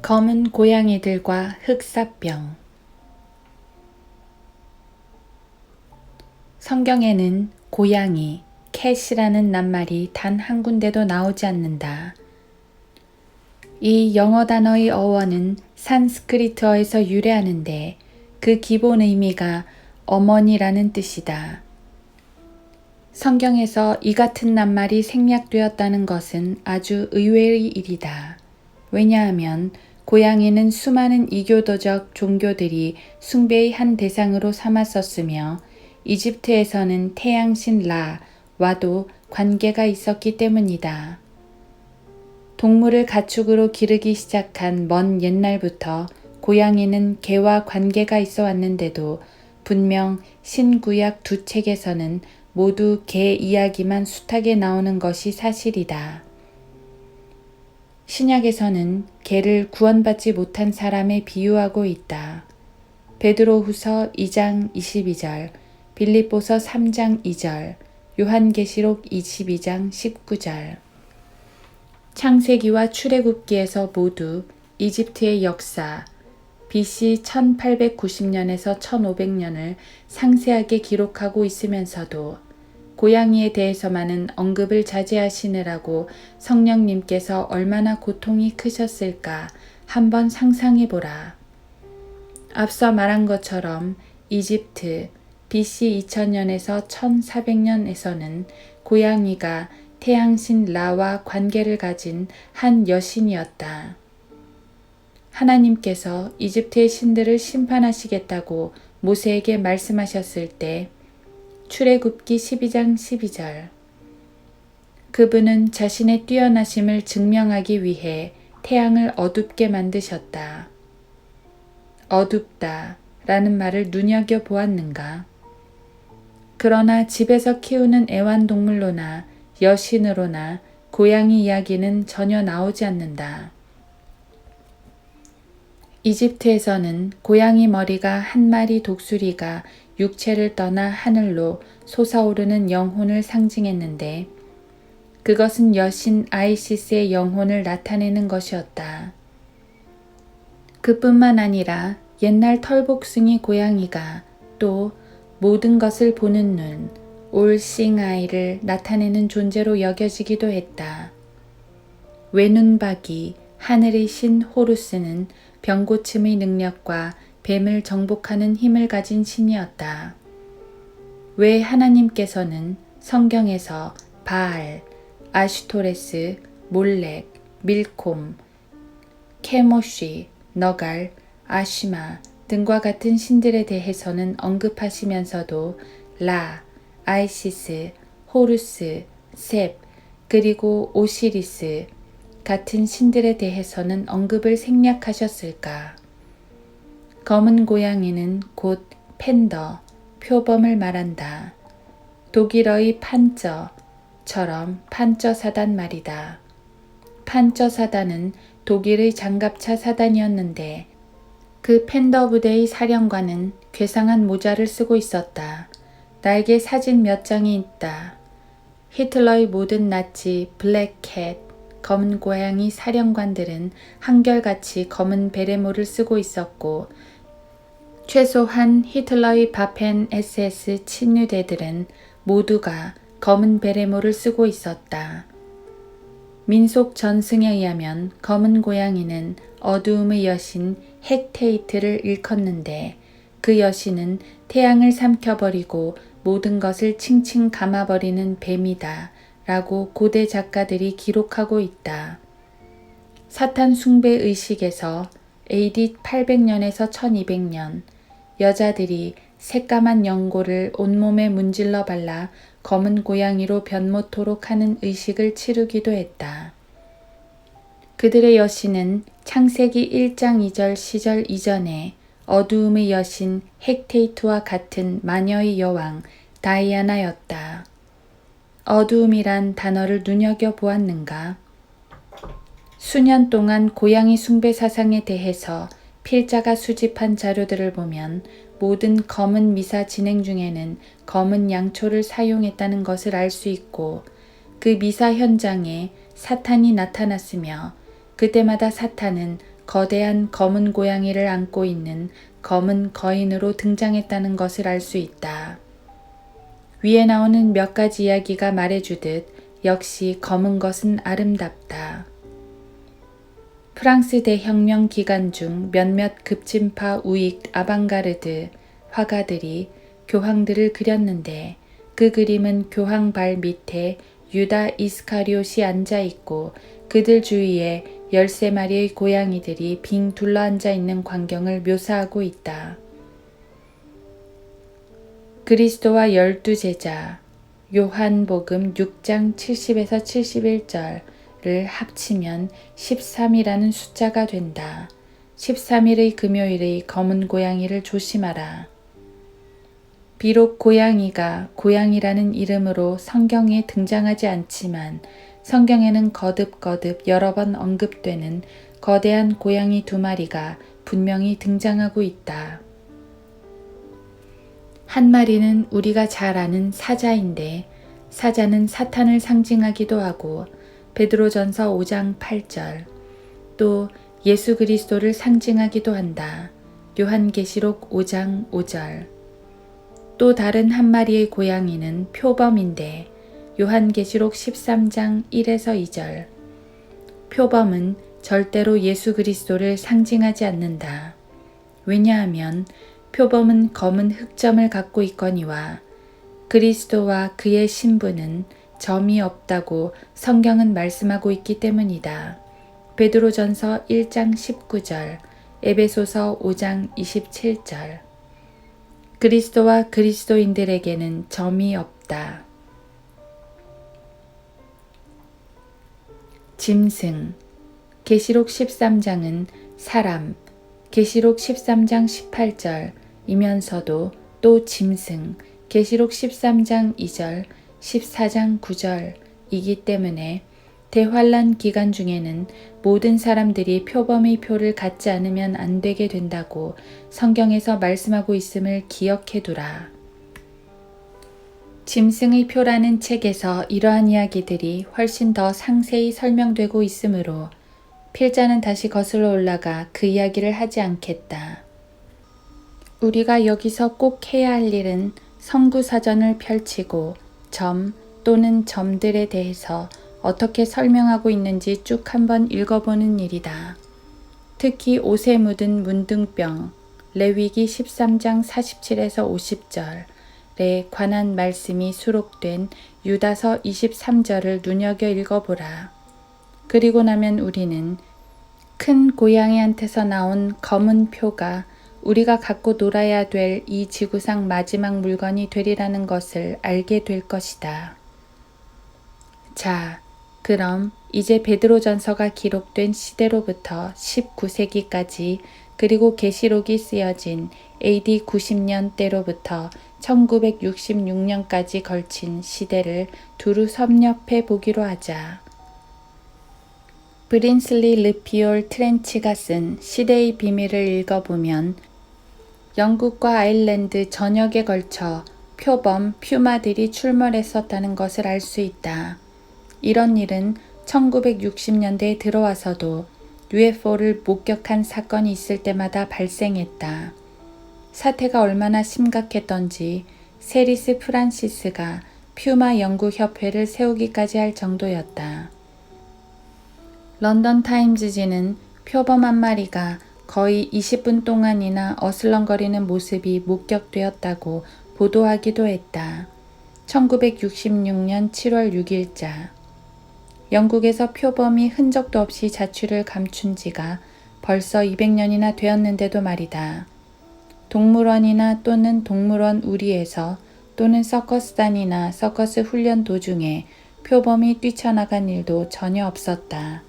검은 고양이들과 흑사병. 성경에는 고양이, 캣이라는 낱말이 단 한 군데도 나오지 않는다. 이 영어 단어의 어원은 산스크리트어에서 유래하는데 그 기본 의미가 어머니라는 뜻이다. 성경에서 이 같은 낱말이 생략되었다는 것은 아주 의외의 일이다. 왜냐하면 고양이는 수많은 이교도적 종교들이 숭배의 한 대상으로 삼았었으며 이집트에서는 태양신 라와도 관계가 있었기 때문이다. 동물을 가축으로 기르기 시작한 먼 옛날부터 고양이는 개와 관계가 있어 왔는데도 분명 신구약 두 책에서는 모두 개 이야기만 숱하게 나오는 것이 사실이다. 신약에서는 개를 구원받지 못한 사람에 비유하고 있다. 베드로후서 2장 22절, 빌립보서 3장 2절, 요한계시록 22장 19절. 창세기와 출애굽기에서 모두 이집트의 역사, BC 1890년에서 1500년을 상세하게 기록하고 있으면서도 고양이에 대해서만은 언급을 자제하시느라고 성령님께서 얼마나 고통이 크셨을까 한번 상상해보라. 앞서 말한 것처럼 이집트 BC 2000년에서 1400년에서는 고양이가 태양신 라와 관계를 가진 한 여신이었다. 하나님께서 이집트의 신들을 심판하시겠다고 모세에게 말씀하셨을 때 출애굽기 12장 12절. 그분은 자신의 뛰어나심을 증명하기 위해 태양을 어둡게 만드셨다. 어둡다 라는 말을 눈여겨보았는가? 그러나 집에서 키우는 애완동물로나 여신으로나 고양이 이야기는 전혀 나오지 않는다. 이집트에서는 고양이 머리가 한 마리 독수리가 육체를 떠나 하늘로 솟아오르는 영혼을 상징했는데 그것은 여신 아이시스의 영혼을 나타내는 것이었다. 그뿐만 아니라 옛날 털복숭이 고양이가 또 모든 것을 보는 눈, all seeing eye를 나타내는 존재로 여겨지기도 했다. 외눈박이, 하늘의 신 호루스는 병고침의 능력과 뱀을 정복하는 힘을 가진 신이었다. 왜 하나님께서는 성경에서 바알, 아슈토레스, 몰렉, 밀콤, 케모시, 너갈, 아시마 등과 같은 신들에 대해서는 언급하시면서도 라, 아이시스, 호루스, 셉, 그리고 오시리스 같은 신들에 대해서는 언급을 생략하셨을까? 검은 고양이는 곧 팬더, 표범을 말한다. 독일어의 판저처럼 판저사단 말이다. 판저사단은 독일의 장갑차 사단이었는데 그 팬더 부대의 사령관은 괴상한 모자를 쓰고 있었다. 나에게 사진 몇 장이 있다. 히틀러의 모든 나치 블랙캣, 검은 고양이 사령관들은 한결같이 검은 베레모를 쓰고 있었고 최소한 히틀러의 바펜 SS 친위대들은 모두가 검은 베레모를 쓰고 있었다. 민속 전승에 의하면 검은 고양이는 어두움의 여신 헥테이트를 일컫는데 그 여신은 태양을 삼켜버리고 모든 것을 칭칭 감아버리는 뱀이다 라고 고대 작가들이 기록하고 있다. 사탄 숭배 의식에서 AD 800년에서 1200년 여자들이 새까만 연고를 온몸에 문질러 발라 검은 고양이로 변모토록 하는 의식을 치르기도 했다. 그들의 여신은 창세기 1장 2절 시절 이전에 어두움의 여신 헥테이트와 같은 마녀의 여왕 다이아나였다. 어두움이란 단어를 눈여겨보았는가? 수년 동안 고양이 숭배 사상에 대해서 필자가 수집한 자료들을 보면 모든 검은 미사 진행 중에는 검은 양초를 사용했다는 것을 알 수 있고 그 미사 현장에 사탄이 나타났으며 그때마다 사탄은 거대한 검은 고양이를 안고 있는 검은 거인으로 등장했다는 것을 알 수 있다. 위에 나오는 몇 가지 이야기가 말해주듯 역시 검은 것은 아름답다. 프랑스 대혁명 기간 중 몇몇 급진파 우익 아방가르드 화가들이 교황들을 그렸는데 그 그림은 교황 발 밑에 유다 이스카리옷이 앉아 있고 그들 주위에 13마리의 고양이들이 빙 둘러앉아 있는 광경을 묘사하고 있다. 그리스도와 12제자 요한복음 6장 70에서 71절을 합치면 13이라는 숫자가 된다. 13일의 금요일의 검은 고양이를 조심하라. 비록 고양이가 고양이라는 이름으로 성경에 등장하지 않지만 성경에는 거듭거듭 여러 번 언급되는 거대한 고양이 2마리가 분명히 등장하고 있다. 한 마리는 우리가 잘 아는 사자인데 사자는 사탄을 상징하기도 하고 베드로전서 5장 8절 또 예수 그리스도를 상징하기도 한다. 요한계시록 5장 5절 또 다른 한 마리의 고양이는 표범인데 요한계시록 13장 1에서 2절 표범은 절대로 예수 그리스도를 상징하지 않는다. 왜냐하면 표범은 검은 흑점을 갖고 있거니와 그리스도와 그의 신부는 점이 없다고 성경은 말씀하고 있기 때문이다. 베드로전서 1장 19절, 에베소서 5장 27절 그리스도와 그리스도인들에게는 점이 없다. 짐승 계시록 13장은 사람, 계시록 13장 18절이면서도 또 짐승, 계시록 13장 2절, 14장 9절이기 때문에 대환란 기간 중에는 모든 사람들이 표범의 표를 갖지 않으면 안 되게 된다고 성경에서 말씀하고 있음을 기억해두라. 짐승의 표라는 책에서 이러한 이야기들이 훨씬 더 상세히 설명되고 있으므로 필자는 다시 거슬러 올라가 그 이야기를 하지 않겠다. 우리가 여기서 꼭 해야 할 일은 성구사전을 펼치고 점 또는 점들에 대해서 어떻게 설명하고 있는지 쭉 한번 읽어보는 일이다. 특히 옷에 묻은 문둥병, 레위기 13장 47에서 50절에 관한 말씀이 수록된 유다서 23절을 눈여겨 읽어보라. 그리고 나면 우리는 큰 고양이한테서 나온 검은 표가 우리가 갖고 놀아야 될 이 지구상 마지막 물건이 되리라는 것을 알게 될 것이다. 자, 그럼 이제 베드로전서가 기록된 시대로부터 19세기까지 그리고 계시록이 쓰여진 AD 90년대로부터 1966년까지 걸친 시대를 두루 섭렵해 보기로 하자. 브린슬리 르피올 트렌치가 쓴 시대의 비밀을 읽어보면 영국과 아일랜드 전역에 걸쳐 표범 퓨마들이 출몰했었다는 것을 알 수 있다. 이런 일은 1960년대에 들어와서도 UFO를 목격한 사건이 있을 때마다 발생했다. 사태가 얼마나 심각했던지 세리스 프란시스가 퓨마 연구협회를 세우기까지 할 정도였다. 런던 타임즈지는 표범 한 마리가 거의 20분 동안이나 어슬렁거리는 모습이 목격되었다고 보도하기도 했다. 1966년 7월 6일자 영국에서 표범이 흔적도 없이 자취를 감춘 지가 벌써 200년이나 되었는데도 말이다. 동물원이나 또는 동물원 우리에서 또는 서커스단이나 서커스 훈련 도중에 표범이 뛰쳐나간 일도 전혀 없었다.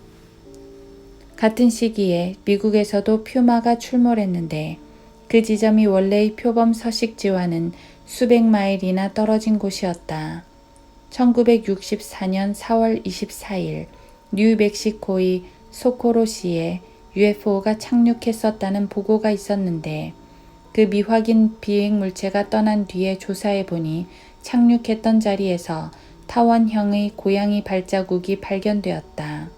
같은 시기에 미국에서도 퓨마가 출몰했는데 그 지점이 원래의 표범 서식지와는 수백 마일이나 떨어진 곳이었다. 1964년 4월 24일 뉴멕시코의 소코로시에 UFO가 착륙했었다는 보고가 있었는데 그 미확인 비행 물체가 떠난 뒤에 조사해보니 착륙했던 자리에서 타원형의 고양이 발자국이 발견되었다.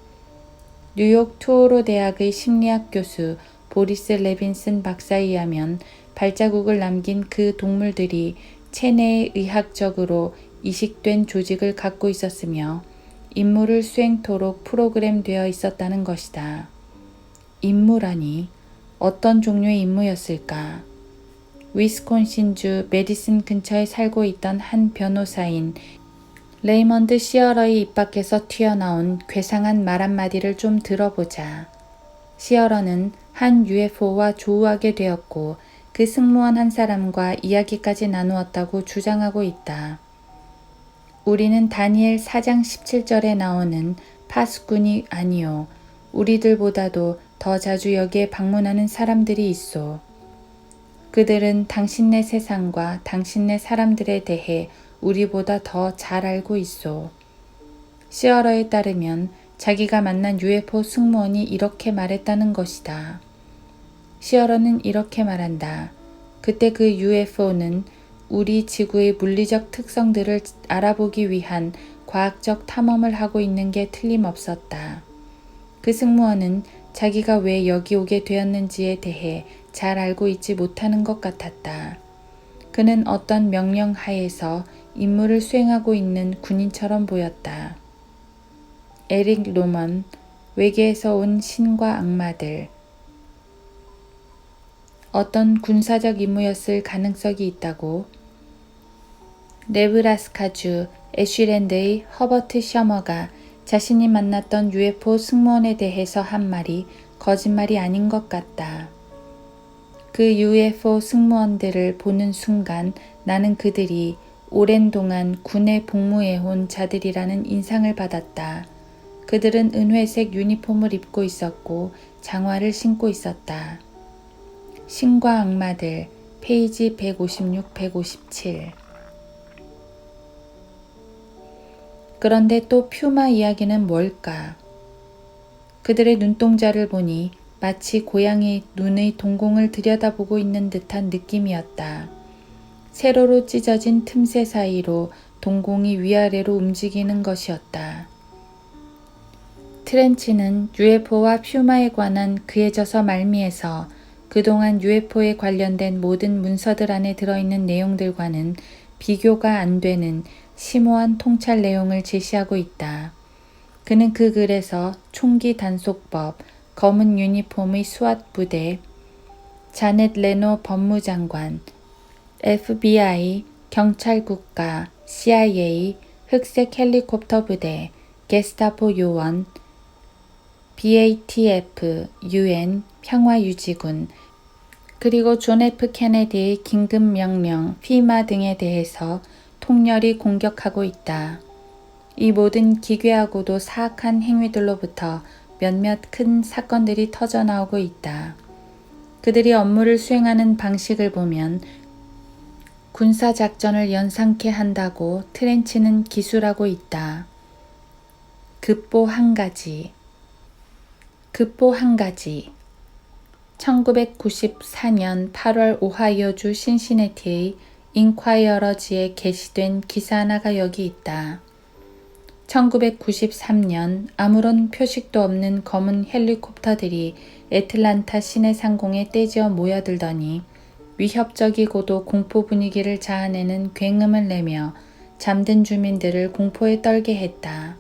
뉴욕 투오로 대학의 심리학 교수 보리스 레빈슨 박사에 의하면 발자국을 남긴 그 동물들이 체내에 의학적으로 이식된 조직을 갖고 있었으며 임무를 수행토록 프로그램되어 있었다는 것이다. 임무라니 어떤 종류의 임무였을까? 위스콘신주 메디슨 근처에 살고 있던 한 변호사인 레이먼드 시어러의 입 밖에서 튀어나온 괴상한 말 한마디를 좀 들어보자. 시어러는 한 UFO와 조우하게 되었고 그 승무원 한 사람과 이야기까지 나누었다고 주장하고 있다. 우리는 다니엘 4장 17절에 나오는 파수꾼이 아니요. 우리들보다도 더 자주 여기에 방문하는 사람들이 있소. 그들은 당신네 세상과 당신네 사람들에 대해 우리보다 더 잘 알고 있소. 시어러에 따르면 자기가 만난 UFO 승무원이 이렇게 말했다는 것이다. 시어러는 이렇게 말한다. 그때 그 UFO는 우리 지구의 물리적 특성들을 알아보기 위한 과학적 탐험을 하고 있는 게 틀림없었다. 그 승무원은 자기가 왜 여기 오게 되었는지에 대해 잘 알고 있지 못하는 것 같았다. 그는 어떤 명령 하에서 임무를 수행하고 있는 군인처럼 보였다. 에릭 로먼, 외계에서 온 신과 악마들. 어떤 군사적 임무였을 가능성이 있다고? 네브라스카주 애쉬랜드의 허버트 셔머가 자신이 만났던 UFO 승무원에 대해서 한 말이 거짓말이 아닌 것 같다. 그 UFO 승무원들을 보는 순간 나는 그들이 오랜 동안 군에 복무해온 자들이라는 인상을 받았다. 그들은 은회색 유니폼을 입고 있었고 장화를 신고 있었다. 신과 악마들, 페이지 156, 157. 그런데 또 퓨마 이야기는 뭘까? 그들의 눈동자를 보니 마치 고양이 눈의 동공을 들여다보고 있는 듯한 느낌이었다. 세로로 찢어진 틈새 사이로 동공이 위아래로 움직이는 것이었다. 트렌치는 UFO와 퓨마에 관한 그의 저서 말미에서 그동안 UFO에 관련된 모든 문서들 안에 들어있는 내용들과는 비교가 안 되는 심오한 통찰 내용을 제시하고 있다. 그는 그 글에서 총기 단속법, 검은 유니폼의 수앗 부대, 자넷 레노 법무장관, FBI, 경찰국가, CIA, 흑색 헬리콥터 부대, 게스타포 요원, BATF, UN, 평화유지군, 그리고 존 F 케네디의 긴급명령, 피마 등에 대해서 통렬히 공격하고 있다. 이 모든 기괴하고도 사악한 행위들로부터 몇몇 큰 사건들이 터져나오고 있다. 그들이 업무를 수행하는 방식을 보면 군사작전을 연상케 한다고 트렌치는 기술하고 있다. 급보 한 가지. 1994년 8월 오하이오주 신시내티의 인콰이어러지에 게시된 기사 하나가 여기 있다. 1993년 아무런 표식도 없는 검은 헬리콥터들이 애틀란타 시내 상공에 떼지어 모여들더니 위협적이고도 공포 분위기를 자아내는 굉음을 내며 잠든 주민들을 공포에 떨게 했다.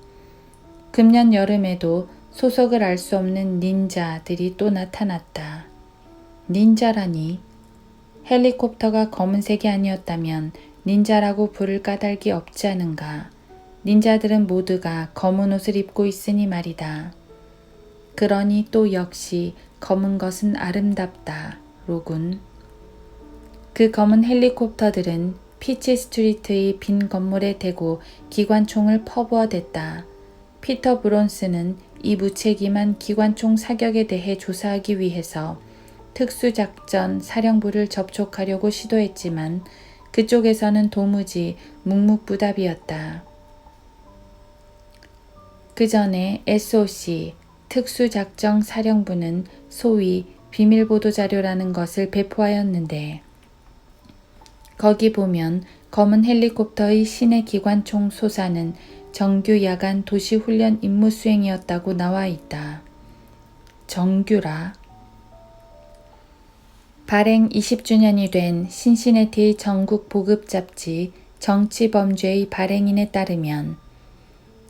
금년 여름에도 소속을 알 수 없는 닌자들이 또 나타났다. 닌자라니? 헬리콥터가 검은색이 아니었다면 닌자라고 부를 까닭이 없지 않은가. 닌자들은 모두가 검은 옷을 입고 있으니 말이다. 그러니 또 역시 검은 것은 아름답다. 로군. 그 검은 헬리콥터들은 피치 스트리트의 빈 건물에 대고 기관총을 퍼부어댔다. 피터 브론스는 이 무책임한 기관총 사격에 대해 조사하기 위해서 특수작전 사령부를 접촉하려고 시도했지만 그쪽에서는 도무지 묵묵부답이었다. 그 전에 SOC 특수작전 사령부는 소위 비밀보도자료라는 것을 배포하였는데 거기 보면 검은 헬리콥터의 시내 기관총 쏘사는 정규 야간 도시훈련 임무 수행이었다고 나와 있다. 정규라. 발행 20주년이 된 신시내티의 전국 보급 잡지 정치범죄의 발행인에 따르면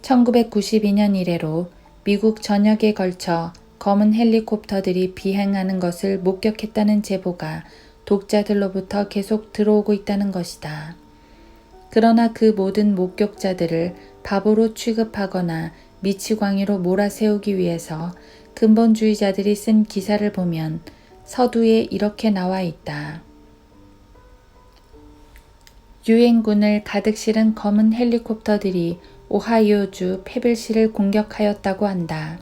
1992년 이래로 미국 전역에 걸쳐 검은 헬리콥터들이 비행하는 것을 목격했다는 제보가 독자들로부터 계속 들어오고 있다는 것이다. 그러나 그 모든 목격자들을 바보로 취급하거나 미치광이로 몰아세우기 위해서 근본주의자들이 쓴 기사를 보면 서두에 이렇게 나와 있다. 유엔군을 가득 실은 검은 헬리콥터들이 오하이오주 페블시를 공격하였다고 한다.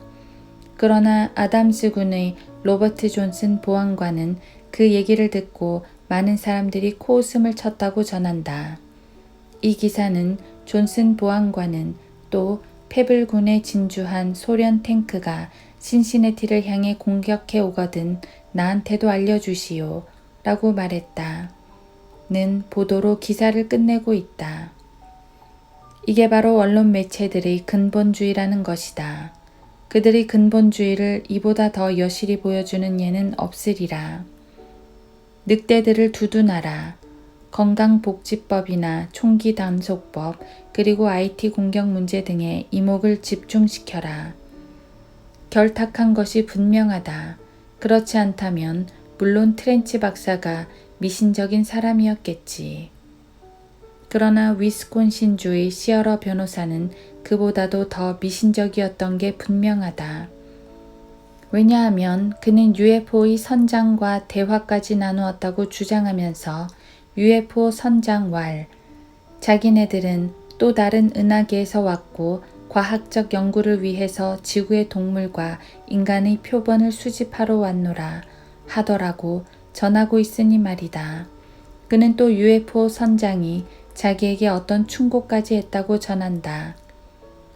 그러나 아담스군의 로버트 존슨 보안관은 그 얘기를 듣고 많은 사람들이 코웃음을 쳤다고 전한다. 이 기사는 존슨 보안관은 또 페블군에 진주한 소련 탱크가 신시내티를 향해 공격해 오거든 나한테도 알려주시오 라고 말했다. 는 보도로 기사를 끝내고 있다. 이게 바로 언론 매체들의 근본주의라는 것이다. 그들의 근본주의를 이보다 더 여실히 보여주는 예는 없으리라. 늑대들을 두둔하라. 건강복지법이나 총기 단속법 그리고 IT 공격 문제 등에 이목을 집중시켜라. 결탁한 것이 분명하다. 그렇지 않다면 물론 트렌치 박사가 미신적인 사람이었겠지. 그러나 위스콘신주의 시어러 변호사는 그보다도 더 미신적이었던 게 분명하다. 왜냐하면 그는 UFO의 선장과 대화까지 나누었다고 주장하면서 UFO 선장 왈, 자기네들은 또 다른 은하계에서 왔고 과학적 연구를 위해서 지구의 동물과 인간의 표본을 수집하러 왔노라 하더라고 전하고 있으니 말이다. 그는 또 UFO 선장이 자기에게 어떤 충고까지 했다고 전한다.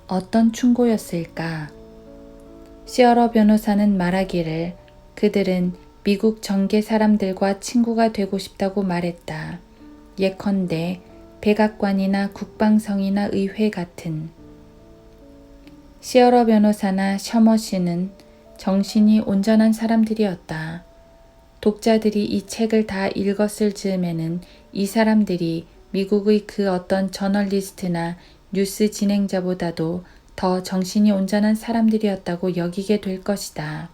어떤 충고였을까? 시어러 변호사는 말하기를 그들은 미국 정계 사람들과 친구가 되고 싶다고 말했다. 예컨대 백악관이나 국방성이나 의회 같은. 시어러 변호사나 셔머 씨는 정신이 온전한 사람들이었다. 독자들이 이 책을 다 읽었을 즈음에는 이 사람들이 미국의 그 어떤 저널리스트나 뉴스 진행자보다도 더 정신이 온전한 사람들이었다고 여기게 될 것이다.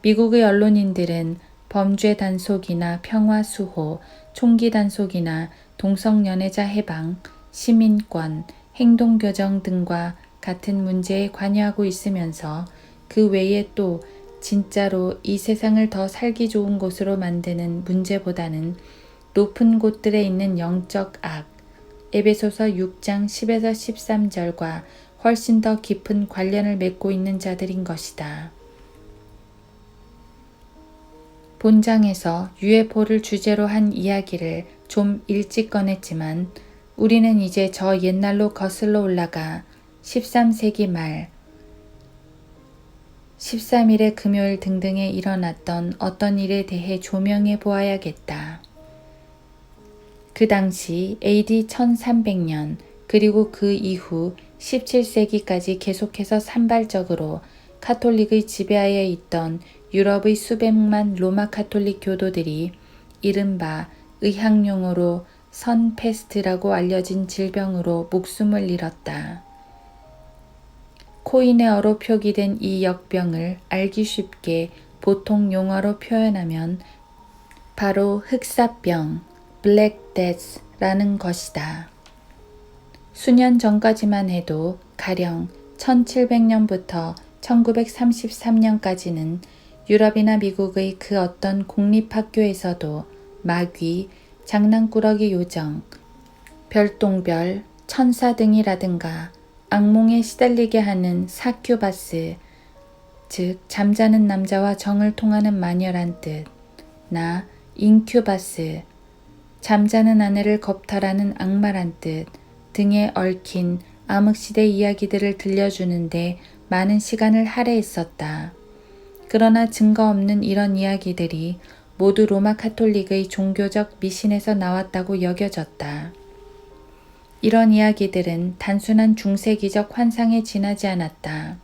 미국의 언론인들은 범죄 단속이나 평화 수호, 총기 단속이나 동성연애자 해방, 시민권, 행동교정 등과 같은 문제에 관여하고 있으면서 그 외에 또 진짜로 이 세상을 더 살기 좋은 곳으로 만드는 문제보다는 높은 곳들에 있는 영적 악, 에베소서 6장 10에서 13절과 훨씬 더 깊은 관련을 맺고 있는 자들인 것이다. 본장에서 UFO를 주제로 한 이야기를 좀 일찍 꺼냈지만 우리는 이제 저 옛날로 거슬러 올라가 13세기 말 13일의 금요일 등등에 일어났던 어떤 일에 대해 조명해 보아야겠다. 그 당시 AD 1300년 그리고 그 이후 17세기까지 계속해서 산발적으로 카톨릭의 지배하에 있던 유럽의 수백만 로마 카톨릭 교도들이 이른바 의학용어로 선페스트라고 알려진 질병으로 목숨을 잃었다. 코이네어로 표기된 이 역병을 알기 쉽게 보통 용어로 표현하면 바로 흑사병, 블랙 데스라는 것이다. 수년 전까지만 해도 가령 1700년부터 1933년까지는 유럽이나 미국의 그 어떤 공립학교에서도 마귀, 장난꾸러기 요정, 별똥별, 천사 등이라든가 악몽에 시달리게 하는 사큐바스, 즉 잠자는 남자와 정을 통하는 마녀란 뜻, 나 인큐바스, 잠자는 아내를 겁탈하는 악마란 뜻 등에 얽힌 암흑시대 이야기들을 들려주는데 많은 시간을 할애했었다. 그러나 증거 없는 이런 이야기들이 모두 로마 카톨릭의 종교적 미신에서 나왔다고 여겨졌다. 이런 이야기들은 단순한 중세기적 환상에 지나지 않았다.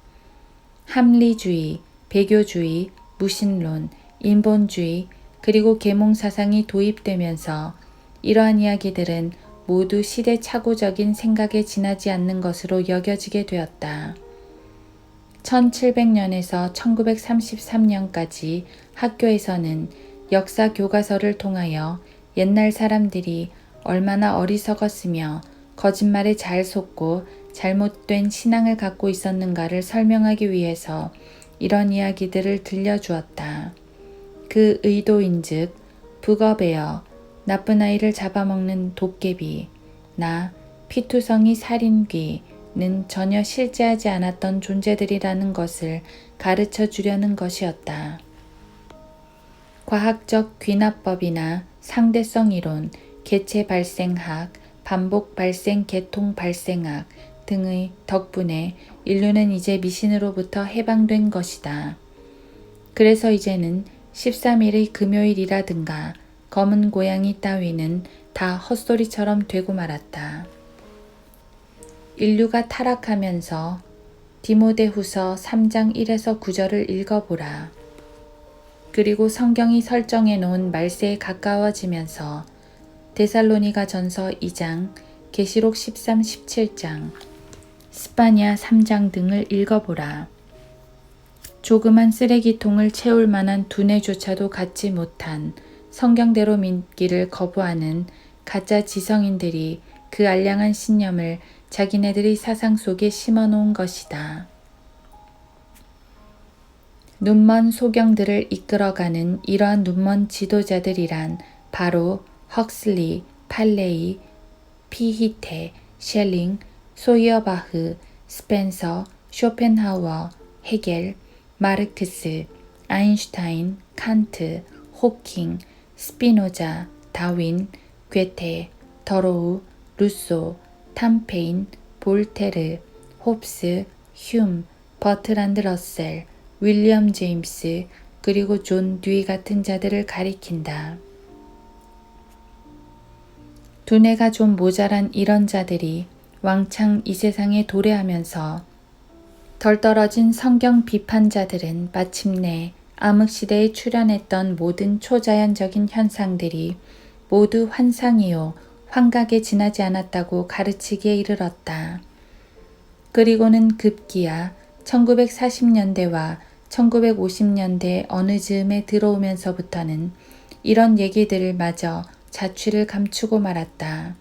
합리주의, 배교주의, 무신론, 인본주의, 그리고 계몽사상이 도입되면서 이러한 이야기들은 모두 시대착오적인 생각에 지나지 않는 것으로 여겨지게 되었다. 1700년에서 1933년까지 학교에서는 역사 교과서를 통하여 옛날 사람들이 얼마나 어리석었으며 거짓말에 잘 속고 잘못된 신앙을 갖고 있었는가를 설명하기 위해서 이런 이야기들을 들려주었다. 그 의도인즉 북어베어, 나쁜 아이를 잡아먹는 도깨비, 나, 피투성이 살인귀는 전혀 실제하지 않았던 존재들이라는 것을 가르쳐 주려는 것이었다. 과학적 귀납법이나 상대성 이론, 개체 발생학, 반복 발생 계통 발생학 등의 덕분에 인류는 이제 미신으로부터 해방된 것이다. 그래서 이제는 13일의 금요일이라든가 검은 고양이 따위는 다 헛소리처럼 되고 말았다. 인류가 타락하면서 디모데후서 3장 1에서 9절을 읽어보라. 그리고 성경이 설정해 놓은 말세에 가까워지면서 데살로니가 전서 2장, 계시록 13, 17장, 스파냐 3장 등을 읽어보라. 조그만 쓰레기통을 채울 만한 두뇌조차도 갖지 못한 성경대로 믿기를 거부하는 가짜 지성인들이 그 알량한 신념을 자기네들의 사상 속에 심어놓은 것이다. 눈먼 소경들을 이끌어가는 이러한 눈먼 지도자들이란 바로 헉슬리, 팔레이, 피히테, 셸링, 소이어바흐, 스펜서, 쇼펜하우어, 헤겔, 마르크스, 아인슈타인, 칸트, 호킹, 스피노자, 다윈, 괴테, 더로우, 루소, 탐페인, 볼테르, 홉스, 휴մ, 버트란드 러셀, 윌리엄 제임스, 그리고 존 듀이 같은 자들을 가리킨다. 두뇌가 좀 모자란 이런 자들이 왕창 이 세상에 도래하면서 덜 떨어진 성경 비판자들은 마침내 암흑시대에 출현했던 모든 초자연적인 현상들이 모두 환상이요 환각에 지나지 않았다고 가르치기에 이르렀다. 그리고는 급기야 1940년대와 1950년대 어느 즈음에 들어오면서부터는 이런 얘기들을 마저 자취를 감추고 말았다.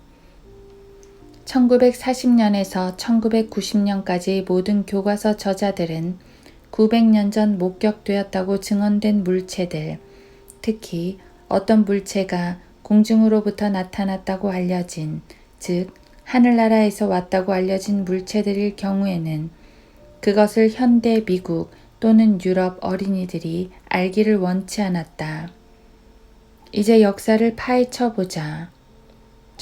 1940년에서 1990년까지 모든 교과서 저자들은 900년 전 목격되었다고 증언된 물체들, 특히 어떤 물체가 공중으로부터 나타났다고 알려진, 즉 하늘나라에서 왔다고 알려진 물체들일 경우에는 그것을 현대 미국 또는 유럽 어린이들이 알기를 원치 않았다. 이제 역사를 파헤쳐보자.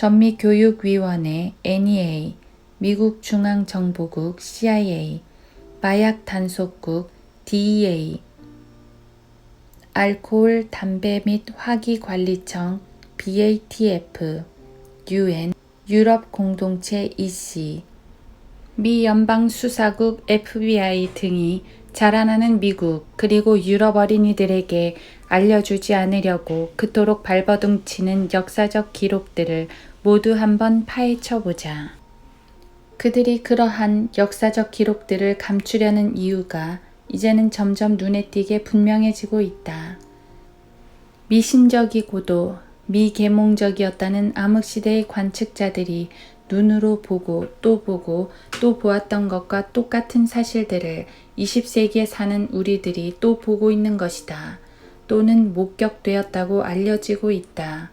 전미교육위원회 NEA, 미국 중앙정보국 CIA, 마약 단속국 DEA, 알코올, 담배 및 화기관리청 BATF, UN, 유럽 공동체 EC, 미 연방수사국 FBI 등이 자라나는 미국 그리고 유럽 어린이들에게 알려주지 않으려고 그토록 발버둥치는 역사적 기록들을 모두 한번 파헤쳐보자. 그들이 그러한 역사적 기록들을 감추려는 이유가 이제는 점점 눈에 띄게 분명해지고 있다. 미신적이고도 미계몽적이었다는 암흑시대의 관측자들이 눈으로 보고 또 보았던 것과 똑같은 사실들을 20세기에 사는 우리들이 또 보고 있는 것이다. 또는 목격되었다고 알려지고 있다.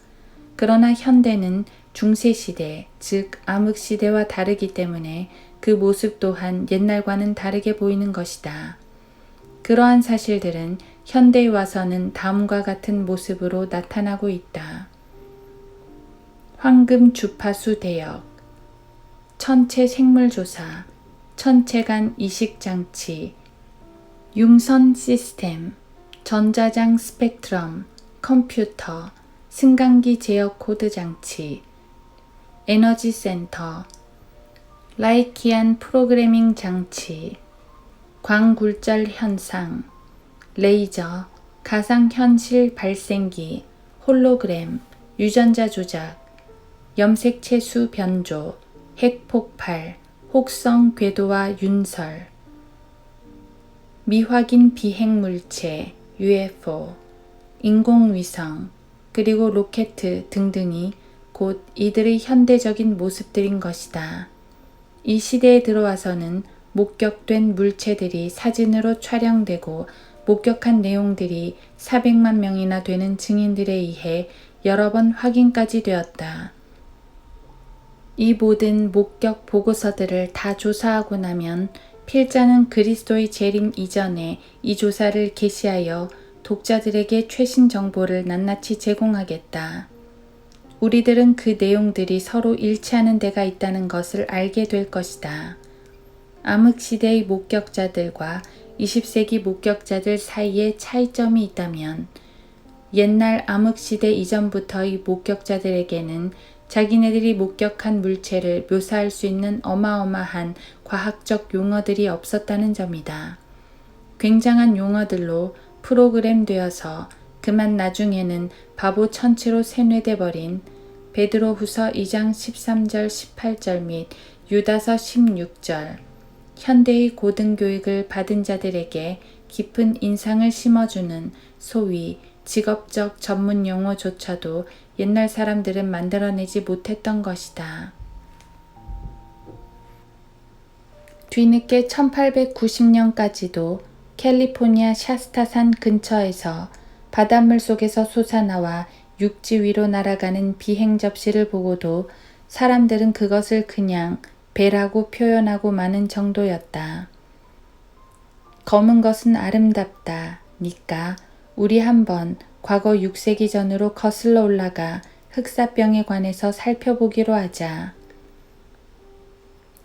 그러나 현대는 중세시대, 즉 암흑시대와 다르기 때문에 그 모습 또한 옛날과는 다르게 보이는 것이다. 그러한 사실들은 현대에 와서는 다음과 같은 모습으로 나타나고 있다. 황금 주파수 대역, 천체 생물조사, 천체간 이식장치, 융선 시스템, 전자장 스펙트럼, 컴퓨터, 승강기 제어 코드 장치, 에너지 센터, 라이키안 프로그래밍 장치, 광굴절 현상, 레이저, 가상현실 발생기, 홀로그램, 유전자 조작, 염색체수 변조, 핵폭발, 혹성 궤도와 윤설, 미확인 비행물체, UFO, 인공위성, 그리고 로켓 등등이 곧 이들의 현대적인 모습들인 것이다. 이 시대에 들어와서는 목격된 물체들이 사진으로 촬영되고 목격한 내용들이 400만 명이나 되는 증인들에 의해 여러 번 확인까지 되었다. 이 모든 목격 보고서들을 다 조사하고 나면 필자는 그리스도의 재림 이전에 이 조사를 게시하여 독자들에게 최신 정보를 낱낱이 제공하겠다. 우리들은 그 내용들이 서로 일치하는 데가 있다는 것을 알게 될 것이다. 암흑시대의 목격자들과 20세기 목격자들 사이에 차이점이 있다면 옛날 암흑시대 이전부터의 목격자들에게는 자기네들이 목격한 물체를 묘사할 수 있는 어마어마한 과학적 용어들이 없었다는 점이다. 굉장한 용어들로 프로그램되어서 그만 나중에는 바보 천치로 세뇌돼 버린 베드로후서 2장 13절 18절 및 유다서 16절, 현대의 고등교육을 받은 자들에게 깊은 인상을 심어주는 소위 직업적 전문 용어조차도 옛날 사람들은 만들어내지 못했던 것이다. 뒤늦게 1890년까지도 캘리포니아 샤스타산 근처에서 바닷물 속에서 솟아나와 육지 위로 날아가는 비행 접시를 보고도 사람들은 그것을 그냥 배라고 표현하고 마는 정도였다. 검은 것은 아름답다 니까 우리 한번 과거 6세기 전으로 거슬러 올라가 흑사병에 관해서 살펴보기로 하자.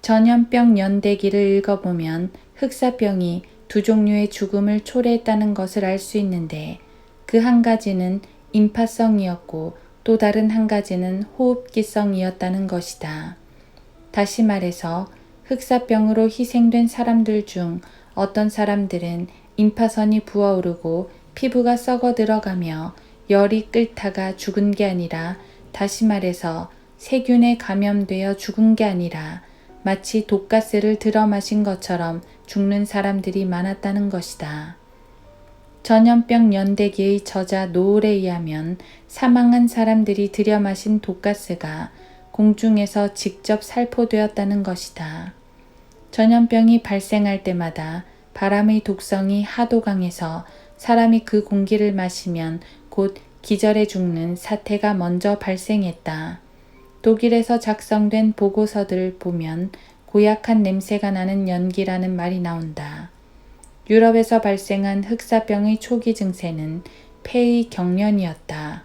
전염병 연대기를 읽어보면 흑사병이 두 종류의 죽음을 초래했다는 것을 알 수 있는데 그 한 가지는 임파성이었고 또 다른 한 가지는 호흡기성이었다는 것이다. 다시 말해서 흑사병으로 희생된 사람들 중 어떤 사람들은 임파선이 부어오르고 피부가 썩어 들어가며 열이 끓다가 죽은 게 아니라 다시 말해서 세균에 감염되어 죽은 게 아니라 마치 독가스를 들어 마신 것처럼 죽는 사람들이 많았다는 것이다. 전염병 연대기의 저자 노을에 의하면 사망한 사람들이 들여 마신 독가스가 공중에서 직접 살포되었다는 것이다. 전염병이 발생할 때마다 바람의 독성이 하도 강해서 사람이 그 공기를 마시면 곧 기절해 죽는 사태가 먼저 발생했다. 독일에서 작성된 보고서들을 보면 고약한 냄새가 나는 연기라는 말이 나온다. 유럽에서 발생한 흑사병의 초기 증세는 폐의 경련이었다.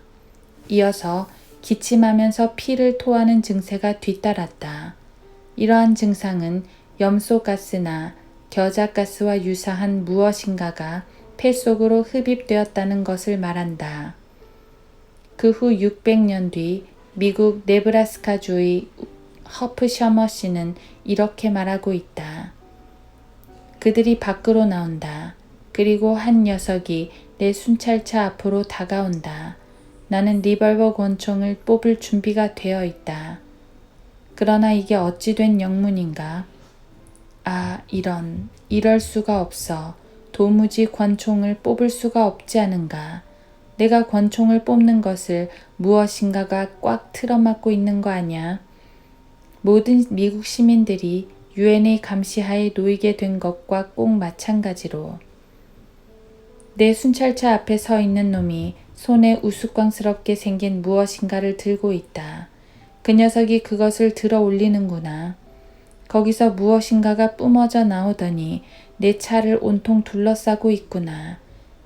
이어서 기침하면서 피를 토하는 증세가 뒤따랐다. 이러한 증상은 염소가스나 겨자가스와 유사한 무엇인가가 폐 속으로 흡입되었다는 것을 말한다. 그 후 600년 뒤 미국 네브라스카주의 허프셔머 씨는 이렇게 말하고 있다. 그들이 밖으로 나온다. 그리고 한 녀석이 내 순찰차 앞으로 다가온다. 나는 리벌버 권총을 뽑을 준비가 되어 있다. 그러나 이게 어찌 된 영문인가? 아, 이럴 수가 없어. 도무지 권총을 뽑을 수가 없지 않은가. 내가 권총을 뽑는 것을 무엇인가가 꽉 틀어막고 있는 거 아냐? 모든 미국 시민들이 유엔의 감시하에 놓이게 된 것과 꼭 마찬가지로 내 순찰차 앞에 서 있는 놈이 손에 우스꽝스럽게 생긴 무엇인가를 들고 있다. 그 녀석이 그것을 들어 올리는구나. 거기서 무엇인가가 뿜어져 나오더니 내 차를 온통 둘러싸고 있구나.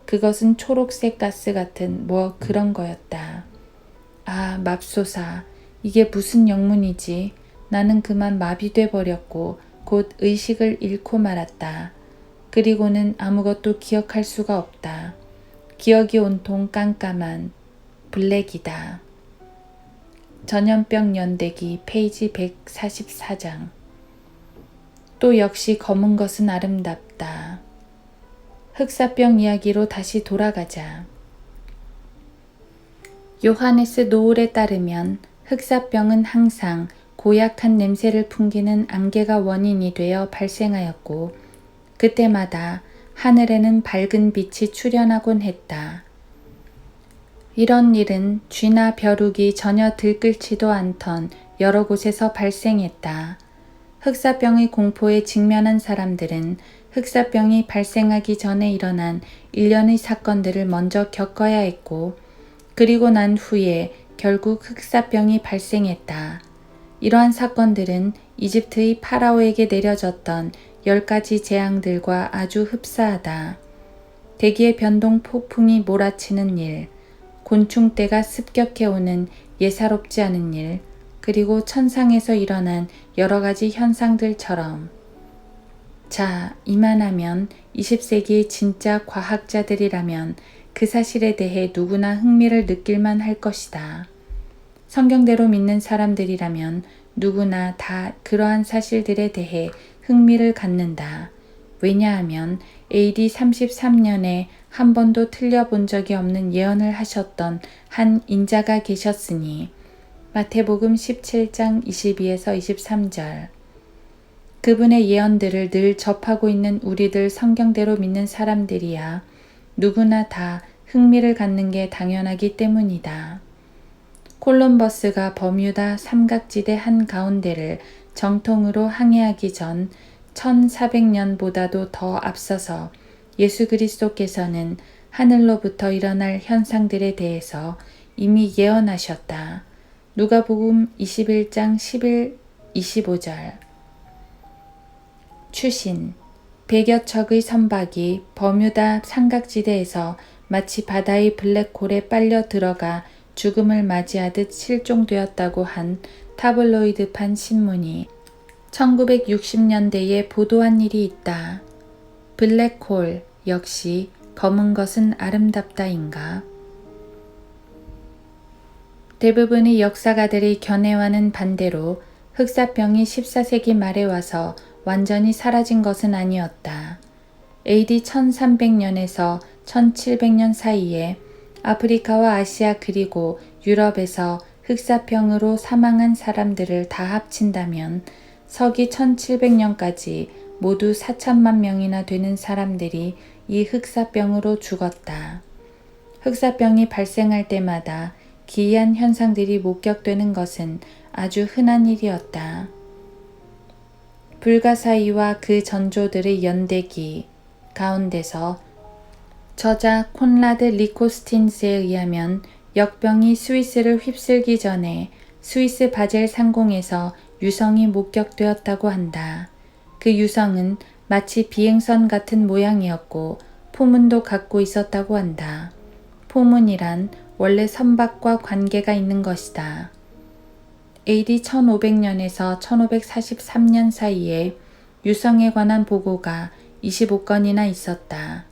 그것은 초록색 가스 같은 뭐 그런 거였다. 아, 맙소사. 이게 무슨 영문이지? 나는 그만 마비돼 버렸고 곧 의식을 잃고 말았다. 그리고는 아무것도 기억할 수가 없다. 기억이 온통 깜깜한 블랙이다. 전염병 연대기 페이지 144장. 또 역시 검은 것은 아름답다. 흑사병 이야기로 다시 돌아가자. 요하네스 노을에 따르면 흑사병은 항상 고약한 냄새를 풍기는 안개가 원인이 되어 발생하였고 그때마다 하늘에는 밝은 빛이 출현하곤 했다. 이런 일은 쥐나 벼룩이 전혀 들끓지도 않던 여러 곳에서 발생했다. 흑사병의 공포에 직면한 사람들은 흑사병이 발생하기 전에 일어난 일련의 사건들을 먼저 겪어야 했고 그리고 난 후에 결국 흑사병이 발생했다. 이러한 사건들은 이집트의 파라오에게 내려졌던 10가지 재앙들과 아주 흡사하다. 대기의 변동 폭풍이 몰아치는 일, 곤충떼가 습격해오는 예사롭지 않은 일, 그리고 천상에서 일어난 여러 가지 현상들처럼. 자, 이만하면 20세기의 진짜 과학자들이라면 그 사실에 대해 누구나 흥미를 느낄만 할 것이다. 성경대로 믿는 사람들이라면 누구나 다 그러한 사실들에 대해 흥미를 갖는다. 왜냐하면 AD 33년에 한 번도 틀려본 적이 없는 예언을 하셨던 한 인자가 계셨으니 마태복음 17장 22에서 23절. 그분의 예언들을 늘 접하고 있는 우리들 성경대로 믿는 사람들이야 누구나 다 흥미를 갖는 게 당연하기 때문이다. 콜럼버스가 버뮤다 삼각지대 한가운데를 정통으로 항해하기 전 1400년보다도 더 앞서서 예수 그리스도께서는 하늘로부터 일어날 현상들에 대해서 이미 예언하셨다. 누가복음 21장 11, 25절. 추신. 100여 척의 선박이 버뮤다 삼각지대에서 마치 바다의 블랙홀에 빨려 들어가 죽음을 맞이하듯 실종되었다고 한 타블로이드판 신문이 1960년대에 보도한 일이 있다. 블랙홀 역시 검은 것은 아름답다인가? 대부분의 역사가들의 견해와는 반대로 흑사병이 14세기 말에 와서 완전히 사라진 것은 아니었다. AD 1300년에서 1700년 사이에 아프리카와 아시아 그리고 유럽에서 흑사병으로 사망한 사람들을 다 합친다면 서기 1700년까지 모두 4천만 명이나 되는 사람들이 이 흑사병으로 죽었다. 흑사병이 발생할 때마다 기이한 현상들이 목격되는 것은 아주 흔한 일이었다. 불가사의와 그 전조들의 연대기 가운데서 저자 콘라드 리코스틴스에 의하면 역병이 스위스를 휩쓸기 전에 스위스 바젤 상공에서 유성이 목격되었다고 한다. 그 유성은 마치 비행선 같은 모양이었고 포문도 갖고 있었다고 한다. 포문이란 원래 선박과 관계가 있는 것이다. AD 1500년에서 1543년 사이에 유성에 관한 보고가 25건이나 있었다.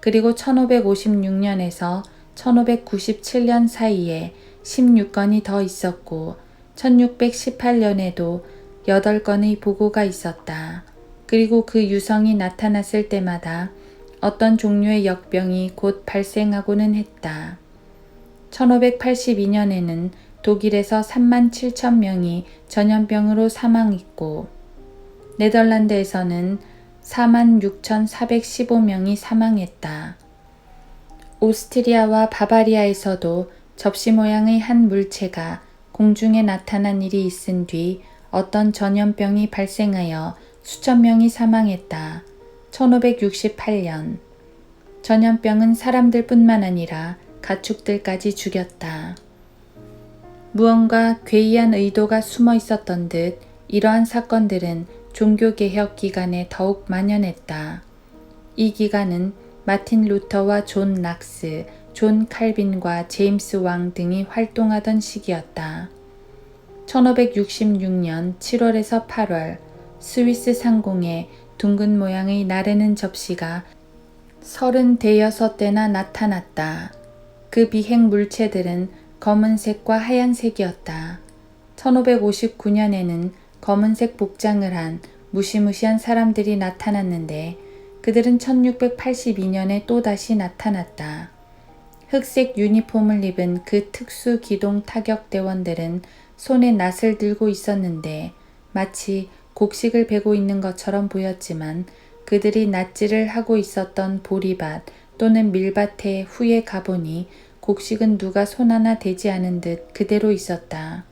그리고 1556년에서 1597년 사이에 16건이 더 있었고 1618년에도 8건의 보고가 있었다. 그리고 그 유성이 나타났을 때마다 어떤 종류의 역병이 곧 발생하고는 했다. 1582년에는 독일에서 3만 7천 명이 전염병으로 사망했고 네덜란드에서는 4만 6,415명이 사망했다. 오스트리아와 바바리아에서도 접시 모양의 한 물체가 공중에 나타난 일이 있은 뒤 어떤 전염병이 발생하여 수천 명이 사망했다. 1568년. 전염병은 사람들뿐만 아니라 가축들까지 죽였다. 무언가 괴이한 의도가 숨어 있었던 듯 이러한 사건들은 종교개혁 기간에 더욱 만연했다. 이 기간은 마틴 루터와 존 락스, 존 칼빈과 제임스 왕 등이 활동하던 시기였다. 1566년 7월에서 8월 스위스 상공에 둥근 모양의 나르는 접시가 36대나 나타났다. 그 비행 물체들은 검은색과 하얀색이었다. 1559년에는 검은색 복장을 한 무시무시한 사람들이 나타났는데 그들은 1682년에 또다시 나타났다. 흑색 유니폼을 입은 그 특수 기동 타격 대원들은 손에 낫을 들고 있었는데 마치 곡식을 베고 있는 것처럼 보였지만 그들이 낫질을 하고 있었던 보리밭 또는 밀밭에 후에 가보니 곡식은 누가 손 하나 대지 않은 듯 그대로 있었다.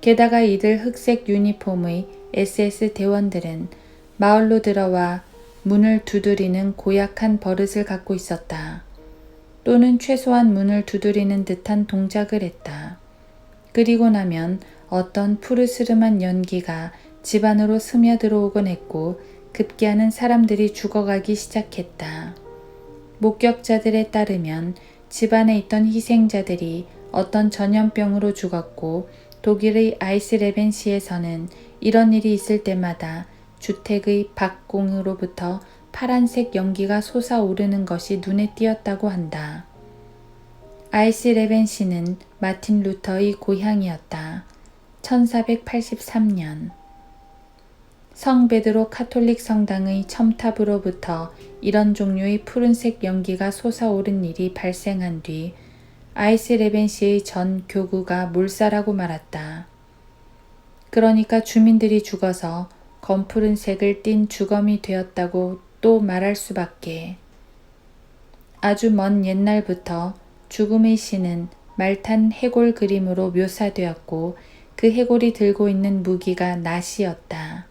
게다가 이들 흑색 유니폼의 SS 대원들은 마을로 들어와 문을 두드리는 고약한 버릇을 갖고 있었다. 또는 최소한 문을 두드리는 듯한 동작을 했다. 그리고 나면 어떤 푸르스름한 연기가 집 안으로 스며들어오곤 했고 급기야는 사람들이 죽어가기 시작했다. 목격자들에 따르면 집 안에 있던 희생자들이 어떤 전염병으로 죽었고 독일의 아이스레벤시에서는 이런 일이 있을 때마다 주택의 박공으로부터 파란색 연기가 솟아오르는 것이 눈에 띄었다고 한다. 아이스레벤시는 마틴 루터의 고향이었다. 1483년 성 베드로 카톨릭 성당의 첨탑으로부터 이런 종류의 푸른색 연기가 솟아오른 일이 발생한 뒤 아이스레벤시의 전 교구가 몰살하고 말았다. 그러니까 주민들이 죽어서 검푸른색을 띤 주검이 되었다고 또 말할 수밖에. 아주 먼 옛날부터 죽음의 신은 말탄 해골 그림으로 묘사되었고 그 해골이 들고 있는 무기가 낫이었다.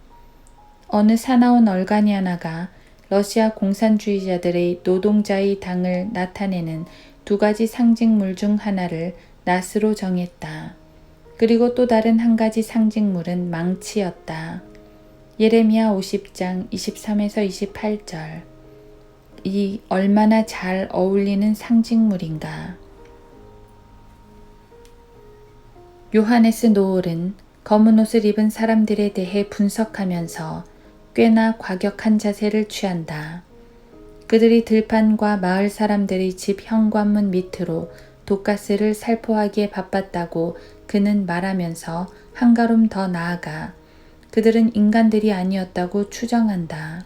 어느 사나운 얼간이 하나가 러시아 공산주의자들의 노동자의 당을 나타내는 두 가지 상징물 중 하나를 낫으로 정했다. 그리고 또 다른 한 가지 상징물은 망치였다. 예레미야 50장 23에서 28절. 이 얼마나 잘 어울리는 상징물인가. 요하네스 노을은 검은 옷을 입은 사람들에 대해 분석하면서 꽤나 과격한 자세를 취한다. 그들이 들판과 마을 사람들의 집 현관문 밑으로 독가스를 살포하기에 바빴다고 그는 말하면서 한 걸음 더 나아가 그들은 인간들이 아니었다고 추정한다.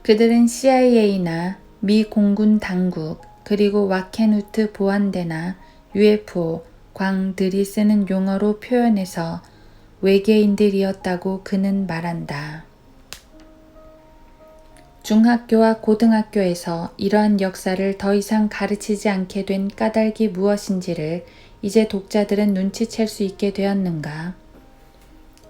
그들은 CIA나 미 공군 당국 그리고 와켄우트 보안대나 UFO, 광들이 쓰는 용어로 표현해서 외계인들이었다고 그는 말한다. 중학교와 고등학교에서 이러한 역사를 더 이상 가르치지 않게 된 까닭이 무엇인지를 이제 독자들은 눈치챌 수 있게 되었는가?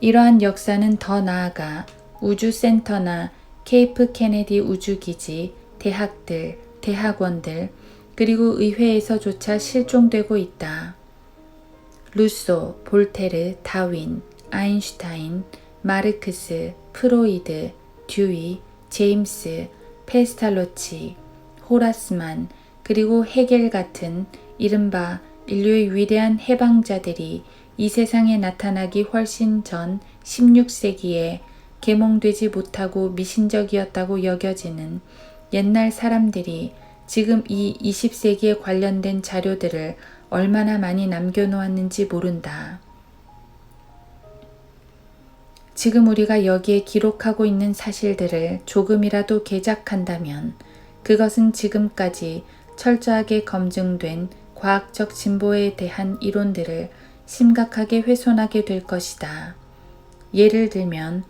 이러한 역사는 더 나아가 우주센터나 케이프 케네디 우주기지, 대학들, 대학원들, 그리고 의회에서조차 실종되고 있다. 루소, 볼테르, 다윈, 아인슈타인, 마르크스, 프로이드, 듀이, 제임스, 페스탈로치, 호라스만, 그리고 헤겔 같은 이른바 인류의 위대한 해방자들이 이 세상에 나타나기 훨씬 전 16세기에 계몽되지 못하고 미신적이었다고 여겨지는 옛날 사람들이 지금 이 20세기에 관련된 자료들을 얼마나 많이 남겨놓았는지 모른다. 지금 우리가 여기에 기록하고 있는 사실들을 조금이라도 개작한다면 그것은 지금까지 철저하게 검증된 과학적 진보에 대한 이론들을 심각하게 훼손하게 될 것이다. 예를 들면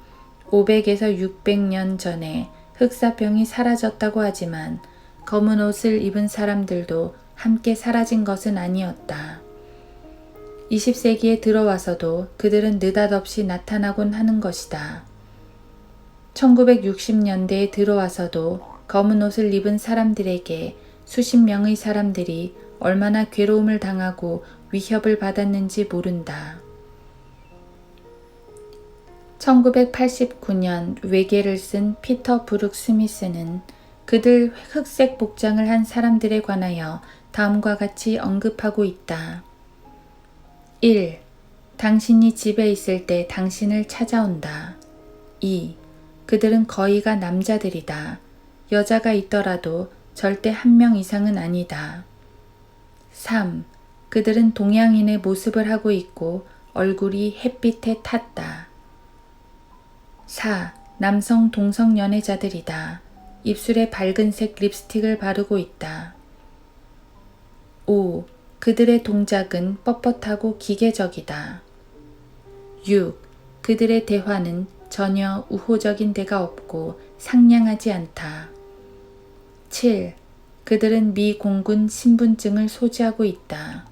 500에서 600년 전에 흑사병이 사라졌다고 하지만 검은 옷을 입은 사람들도 함께 사라진 것은 아니었다. 20세기에 들어와서도 그들은 느닷없이 나타나곤 하는 것이다. 1960년대에 들어와서도 검은 옷을 입은 사람들에게 수십 명의 사람들이 얼마나 괴로움을 당하고 위협을 받았는지 모른다. 1989년 외계를 쓴 피터 브룩 스미스는 그들 흑색 복장을 한 사람들에 관하여 다음과 같이 언급하고 있다. 1. 당신이 집에 있을 때 당신을 찾아온다. 2. 그들은 거의가 남자들이다. 여자가 있더라도 절대 한 명 이상은 아니다. 3. 그들은 동양인의 모습을 하고 있고 얼굴이 햇빛에 탔다. 4. 남성 동성 연애자들이다. 입술에 밝은색 립스틱을 바르고 있다. 5. 그들의 동작은 뻣뻣하고 기계적이다. 6. 그들의 대화는 전혀 우호적인 데가 없고 상냥하지 않다. 7. 그들은 미 공군 신분증을 소지하고 있다.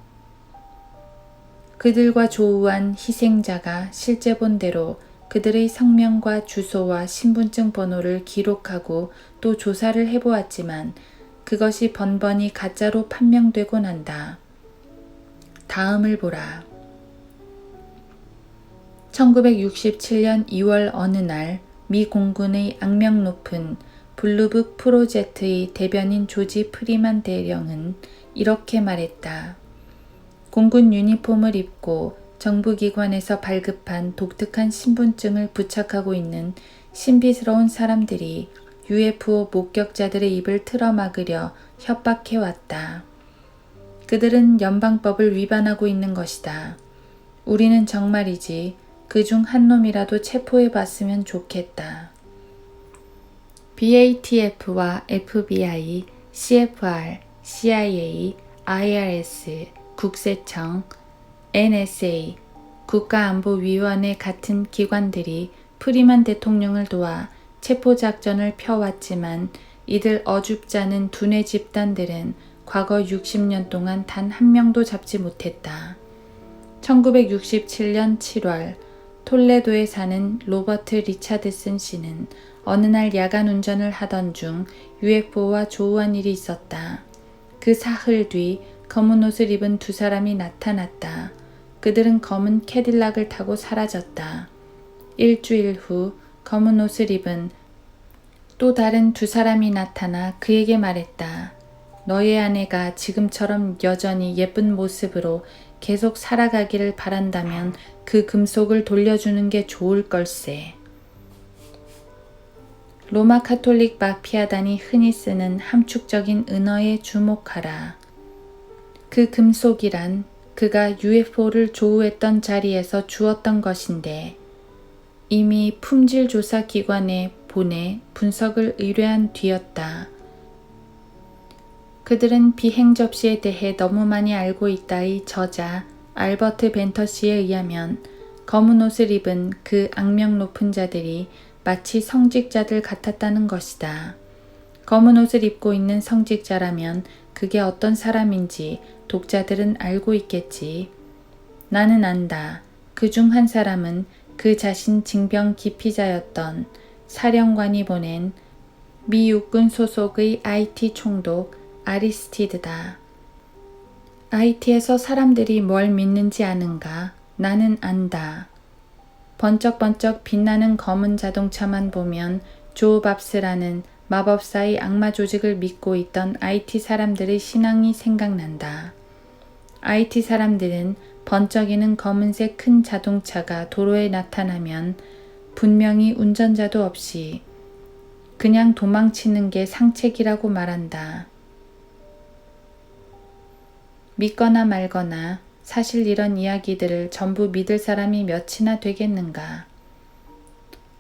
그들과 조우한 희생자가 실제 본대로 그들의 성명과 주소와 신분증 번호를 기록하고 또 조사를 해보았지만 그것이 번번이 가짜로 판명되곤 한다. 다음을 보라. 1967년 2월 어느 날 미 공군의 악명 높은 블루북 프로젝트의 대변인 조지 프리만 대령은 이렇게 말했다. 공군 유니폼을 입고 정부기관에서 발급한 독특한 신분증을 부착하고 있는 신비스러운 사람들이 UFO 목격자들의 입을 틀어막으려 협박해왔다. 그들은 연방법을 위반하고 있는 것이다. 우리는 정말이지 그중 한 놈이라도 체포해봤으면 좋겠다. BATF와 FBI, CFR, CIA, IRS, 국세청, NSA, 국가안보위원회 같은 기관들이 프리만 대통령을 도와 체포작전을 펴왔지만 이들 어줍잖은 두뇌 집단들은 과거 60년 동안 단 한 명도 잡지 못했다. 1967년 7월 톨레도에 사는 로버트 리차드슨 씨는 어느 날 야간 운전을 하던 중 UFO와 조우한 일이 있었다. 그 사흘 뒤 검은 옷을 입은 두 사람이 나타났다. 그들은 검은 캐딜락을 타고 사라졌다. 일주일 후 검은 옷을 입은 또 다른 두 사람이 나타나 그에게 말했다. 너의 아내가 지금처럼 여전히 예쁜 모습으로 계속 살아가기를 바란다면 그 금속을 돌려주는 게 좋을 걸세. 로마 카톨릭 마피아단이 흔히 쓰는 함축적인 은어에 주목하라. 그 금속이란 그가 UFO를 조우했던 자리에서 주었던 것인데 이미 품질조사기관에 보내 분석을 의뢰한 뒤였다. 그들은 비행 접시에 대해 너무 많이 알고 있다의 저자 알버트 벤터시에 의하면 검은 옷을 입은 그 악명 높은 자들이 마치 성직자들 같았다는 것이다. 검은 옷을 입고 있는 성직자라면 그게 어떤 사람인지 독자들은 알고 있겠지. 나는 안다. 그중 한 사람은 그 자신 징병 기피자였던 사령관이 보낸 미 육군 소속의 IT 총독 아리스티드다. IT에서 사람들이 뭘 믿는지 아는가? 나는 안다. 번쩍번쩍 빛나는 검은 자동차만 보면 조 밥스라는 마법사의 악마 조직을 믿고 있던 IT 사람들의 신앙이 생각난다. IT 사람들은 번쩍이는 검은색 큰 자동차가 도로에 나타나면 분명히 운전자도 없이 그냥 도망치는 게 상책이라고 말한다. 믿거나 말거나 사실 이런 이야기들을 전부 믿을 사람이 몇이나 되겠는가.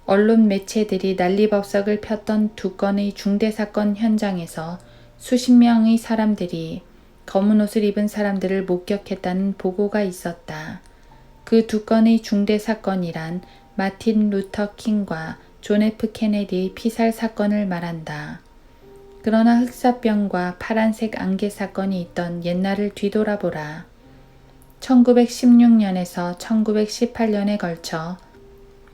언론 매체들이 난리법석을 폈던 두 건의 중대사건 현장에서 수십 명의 사람들이 검은 옷을 입은 사람들을 목격했다는 보고가 있었다. 그 두 건의 중대사건이란 마틴 루터 킹과 존 F 케네디 피살 사건을 말한다. 그러나 흑사병과 파란색 안개 사건이 있던 옛날을 뒤돌아보라. 1916년에서 1918년에 걸쳐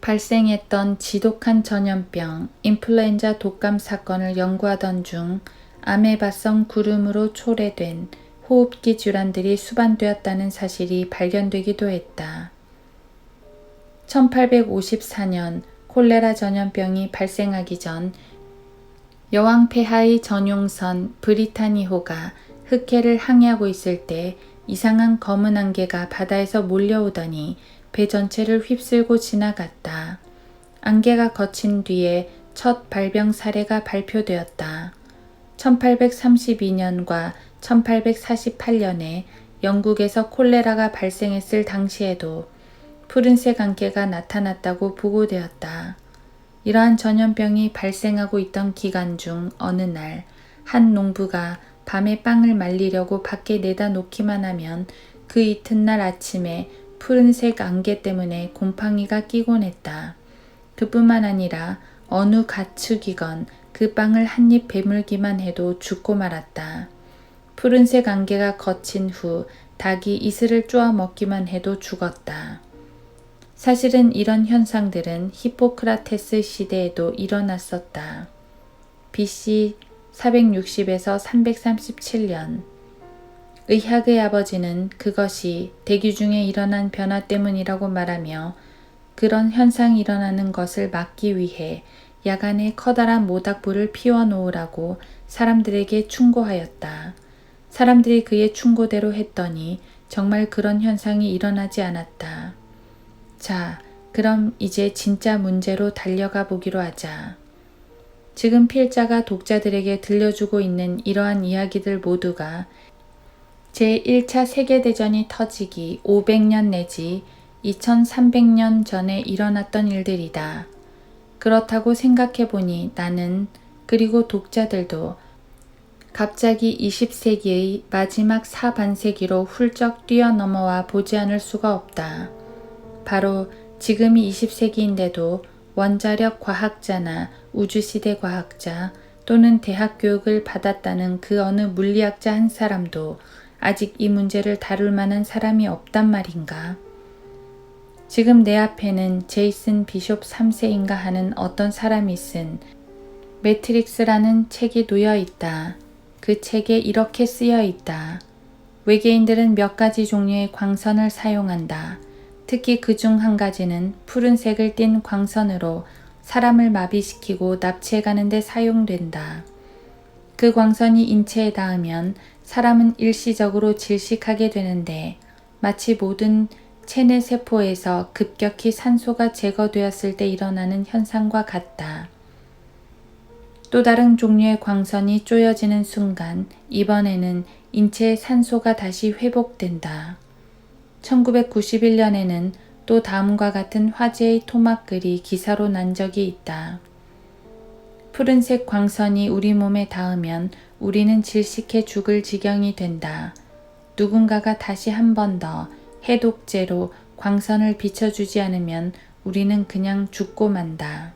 발생했던 지독한 전염병, 인플루엔자 독감 사건을 연구하던 중 아메바성 구름으로 초래된 호흡기 질환들이 수반되었다는 사실이 발견되기도 했다. 1854년 콜레라 전염병이 발생하기 전 여왕 폐하의 전용선 브리타니호가 흑해를 항해하고 있을 때 이상한 검은 안개가 바다에서 몰려오더니 배 전체를 휩쓸고 지나갔다. 안개가 거친 뒤에 첫 발병 사례가 발표되었다. 1832년과 1848년에 영국에서 콜레라가 발생했을 당시에도 푸른색 안개가 나타났다고 보고되었다. 이러한 전염병이 발생하고 있던 기간 중 어느 날 한 농부가 밤에 빵을 말리려고 밖에 내다 놓기만 하면 그 이튿날 아침에 푸른색 안개 때문에 곰팡이가 끼곤 했다. 그뿐만 아니라 어느 가축이건 그 빵을 한 입 베물기만 해도 죽고 말았다. 푸른색 안개가 거친 후 닭이 이슬을 쪼아 먹기만 해도 죽었다. 사실은 이런 현상들은 히포크라테스 시대에도 일어났었다. BC 460에서 337년. 의학의 아버지는 그것이 대기 중에 일어난 변화 때문이라고 말하며 그런 현상이 일어나는 것을 막기 위해 야간에 커다란 모닥불을 피워 놓으라고 사람들에게 충고하였다. 사람들이 그의 충고대로 했더니 정말 그런 현상이 일어나지 않았다. 자, 그럼 이제 진짜 문제로 달려가 보기로 하자. 지금 필자가 독자들에게 들려주고 있는 이러한 이야기들 모두가 제1차 세계대전이 터지기 500년 내지 2300년 전에 일어났던 일들이다. 그렇다고 생각해보니 나는 그리고 독자들도 갑자기 20세기의 마지막 사반세기로 훌쩍 뛰어넘어와 보지 않을 수가 없다. 바로 지금이 20세기인데도 원자력 과학자나 우주시대 과학자 또는 대학 교육을 받았다는 그 어느 물리학자 한 사람도 아직 이 문제를 다룰 만한 사람이 없단 말인가. 지금 내 앞에는 제이슨 비숍 3세인가 하는 어떤 사람이 쓴 매트릭스라는 책이 놓여 있다. 그 책에 이렇게 쓰여 있다. 외계인들은 몇 가지 종류의 광선을 사용한다. 특히 그중 한 가지는 푸른색을 띤 광선으로 사람을 마비시키고 납치해가는 데 사용된다. 그 광선이 인체에 닿으면 사람은 일시적으로 질식하게 되는데 마치 모든 체내 세포에서 급격히 산소가 제거되었을 때 일어나는 현상과 같다. 또 다른 종류의 광선이 쪼여지는 순간 이번에는 인체의 산소가 다시 회복된다. 1991년에는 또 다음과 같은 화제의 토막글이 기사로 난 적이 있다. 푸른색 광선이 우리 몸에 닿으면 우리는 질식해 죽을 지경이 된다. 누군가가 다시 한 번 더 해독제로 광선을 비춰주지 않으면 우리는 그냥 죽고 만다.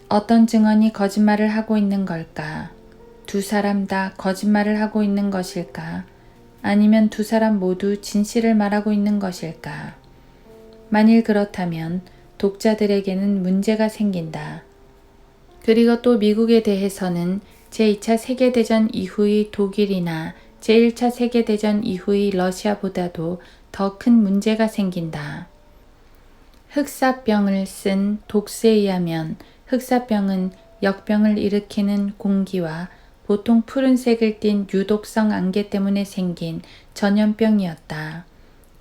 어떤 증언이 거짓말을 하고 있는 걸까? 두 사람 다 거짓말을 하고 있는 것일까? 아니면 두 사람 모두 진실을 말하고 있는 것일까? 만일 그렇다면 독자들에게는 문제가 생긴다. 그리고 또 미국에 대해서는 제2차 세계대전 이후의 독일이나 제1차 세계대전 이후의 러시아보다도 더 큰 문제가 생긴다. 흑사병을 쓴 독스에 의하면 흑사병은 역병을 일으키는 공기와 보통 푸른색을 띤 유독성 안개 때문에 생긴 전염병이었다.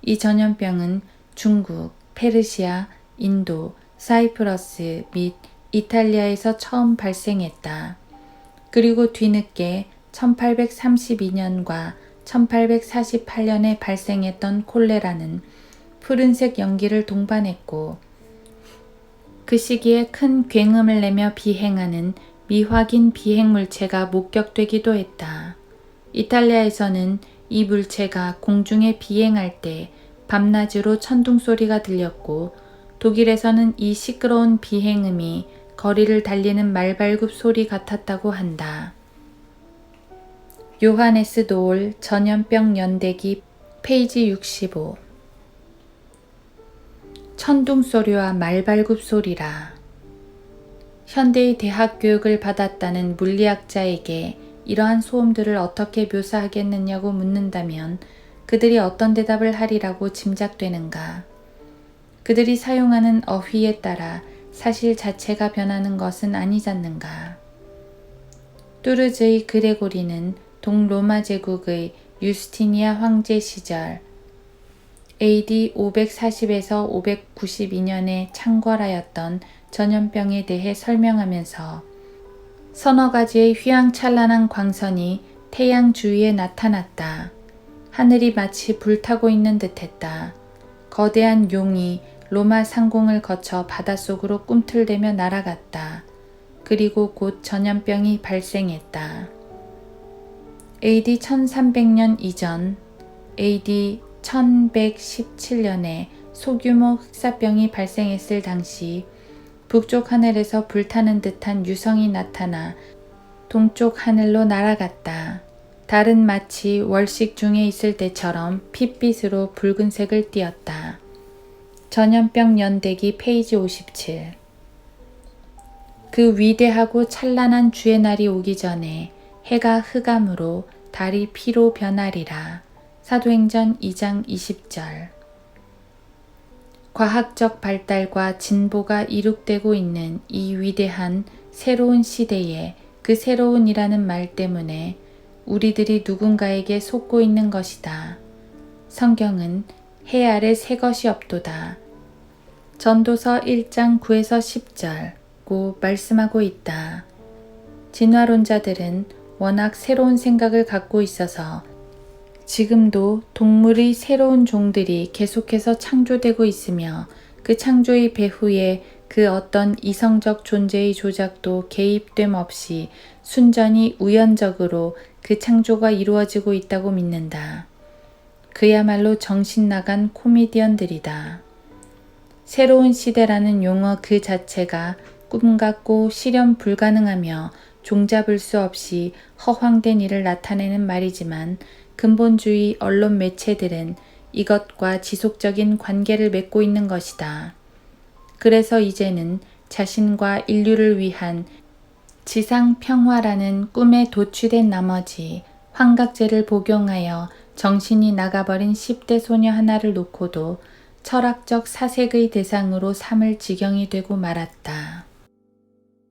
이 전염병은 중국, 페르시아, 인도, 사이프러스 및 이탈리아에서 처음 발생했다. 그리고 뒤늦게 1832년과 1848년에 발생했던 콜레라는 푸른색 연기를 동반했고 그 시기에 큰 굉음을 내며 비행하는 미확인 비행물체가 목격되기도 했다. 이탈리아에서는 이 물체가 공중에 비행할 때 밤낮으로 천둥 소리가 들렸고 독일에서는 이 시끄러운 비행음이 거리를 달리는 말발굽 소리 같았다고 한다. 요하네스 노올 전염병 연대기 페이지 65. 천둥 소리와 말발굽 소리라. 현대의 대학 교육을 받았다는 물리학자에게 이러한 소음들을 어떻게 묘사하겠느냐고 묻는다면 그들이 어떤 대답을 하리라고 짐작되는가? 그들이 사용하는 어휘에 따라 사실 자체가 변하는 것은 아니잖는가? 뚜르즈의 그레고리는 동로마 제국의 유스티니아 황제 시절 AD 540에서 592년에 창궐하였던 전염병에 대해 설명하면서 서너 가지의 휘황찬란한 광선이 태양 주위에 나타났다. 하늘이 마치 불타고 있는 듯했다. 거대한 용이 로마 상공을 거쳐 바닷속으로 꿈틀대며 날아갔다. 그리고 곧 전염병이 발생했다. AD 1300년 이전 AD 1117년에 소규모 흑사병이 발생했을 당시 북쪽 하늘에서 불타는 듯한 유성이 나타나 동쪽 하늘로 날아갔다. 달은 마치 월식 중에 있을 때처럼 핏빛으로 붉은색을 띠었다. 전염병 연대기 페이지 57. 그 위대하고 찬란한 주의 날이 오기 전에 해가 흑암으로 달이 피로 변하리라. 사도행전 2장 20절. 과학적 발달과 진보가 이룩되고 있는 이 위대한 새로운 시대에 그 새로운이라는 말 때문에 우리들이 누군가에게 속고 있는 것이다. 성경은 해 아래 새 것이 없도다. 전도서 1장 9에서 10절고 말씀하고 있다. 진화론자들은 워낙 새로운 생각을 갖고 있어서 지금도 동물의 새로운 종들이 계속해서 창조되고 있으며 그 창조의 배후에 그 어떤 이성적 존재의 조작도 개입됨 없이 순전히 우연적으로 그 창조가 이루어지고 있다고 믿는다. 그야말로 정신 나간 코미디언들이다. 새로운 시대라는 용어 그 자체가 꿈 같고 실현 불가능하며 종잡을 수 없이 허황된 일을 나타내는 말이지만 근본주의 언론 매체들은 이것과 지속적인 관계를 맺고 있는 것이다. 그래서 이제는 자신과 인류를 위한 지상 평화라는 꿈에 도취된 나머지 환각제를 복용하여 정신이 나가버린 10대 소녀 하나를 놓고도 철학적 사색의 대상으로 삼을 지경이 되고 말았다.